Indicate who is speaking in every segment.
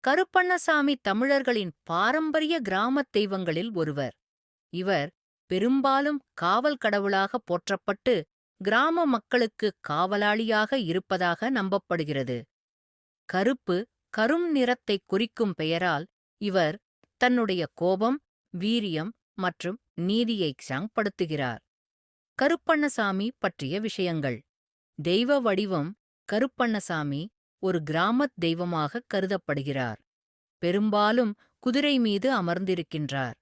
Speaker 1: கருப்பண்ணசாமி தமிழர்களின் பாரம்பரிய கிராமத் தெய்வங்களில் ஒருவர். இவர் பெரும்பாலும் காவல் கடவுளாக போற்றப்பட்டு கிராம மக்களுக்கு காவலாளியாக இருப்பதாக நம்பப்படுகிறது. கருப்பு, கரும் நிறத்தைக் குறிக்கும் பெயரால் இவர் தன்னுடைய கோபம், வீரியம் மற்றும் நீதியைச் சாங்கப்படுத்துகிறார். கருப்பண்ணசாமி பற்றிய விஷயங்கள். தெய்வ வடிவம். கருப்பண்ணசாமி ஒரு கிராமத் தெய்வமாகக் கருதப்படுகிறார். பெரும்பாலும் குதிரை மீது அமர்ந்திருக்கின்றார்.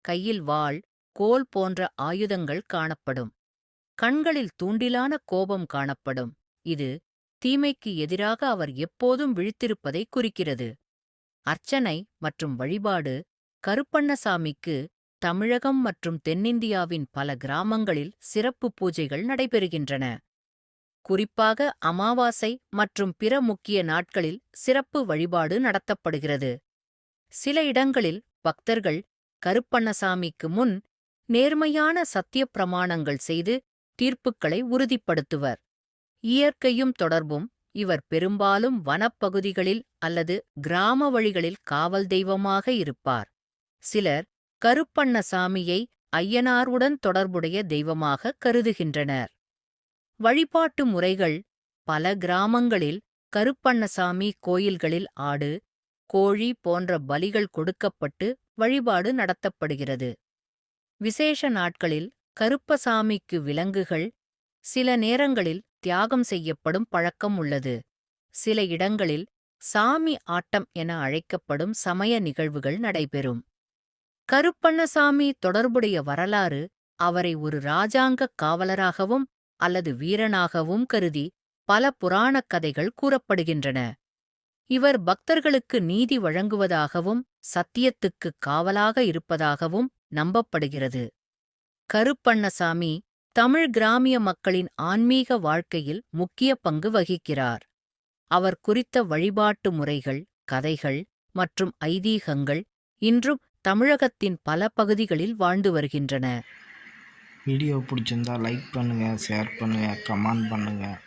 Speaker 1: கையில் வாள், கோல் போன்ற ஆயுதங்கள் காணப்படும். கண்களில் தூண்டிலான கோபம் காணப்படும். இது தீமைக்கு எதிராக அவர் எப்போதும் விழித்திருப்பதை குறிக்கிறது. அர்ச்சனை மற்றும் வழிபாடு. கருப்பண்ணசாமிக்கு தமிழகம் மற்றும் தென்னிந்தியாவின் பல கிராமங்களில் சிறப்பு பூஜைகள் நடைபெறுகின்றன. குறிப்பாக அமாவாசை மற்றும் பிற முக்கிய நாட்களில் சிறப்பு வழிபாடு நடத்தப்படுகிறது. சில இடங்களில் பக்தர்கள் கருப்பண்ணசாமிக்கு முன் நேர்மையான சத்திய பிரமாணங்கள் செய்து தீர்ப்புக்களை உறுதிப்படுத்துவர். இயற்கையும் தொடர்பும். இவர் பெரும்பாலும் வனப்பகுதிகளில் அல்லது கிராம வழிகளில் காவல் தெய்வமாக இருப்பார். சிலர் கருப்பண்ணசாமியை ஐயனாருடன் தொடர்புடைய தெய்வமாக கருதுகின்றனர். வழிபாட்டு முறைகள். பல கிராமங்களில் கருப்பண்ணசாமி கோயில்களில் ஆடு, கோழி போன்ற பலிகள் கொடுக்கப்பட்டு வழிபாடு நடத்தப்படுகிறது. விசேஷ நாட்களில் கருப்பசாமிக்கு விலங்குகள், சில நேரங்களில் தியாகம் செய்யப்படும் பழக்கம் உள்ளது. சில இடங்களில் சாமி ஆட்டம் என அழைக்கப்படும் சமய நிகழ்வுகள் நடைபெறும். கருப்பண்ணசாமி தொடர்புடைய வரலாறு. அவரை ஒரு இராஜாங்க காவலராகவும் அல்லது வீரனாகவும் கருதி பல புராணக் கதைகள் கூறப்படுகின்றன. இவர் பக்தர்களுக்கு நீதி வழங்குவதாகவும் சத்தியத்துக்கு காவலாக இருப்பதாகவும் நம்பப்படுகிறது. கருப்பண்ணசாமி தமிழ் கிராமிய மக்களின் ஆன்மீக வாழ்க்கையில் முக்கிய பங்கு வகிக்கிறார். அவர் குறித்த வழிபாட்டு முறைகள், கதைகள் மற்றும் ஐதீகங்கள் இன்றும் தமிழகத்தின் பல பகுதிகளில் வாழ்ந்து வருகின்றன.
Speaker 2: வீடியோ பிடிச்சிருந்தா லைக் பண்ணுங்கள், ஷேர் பண்ணுங்கள், கமெண்ட் பண்ணுங்கள்.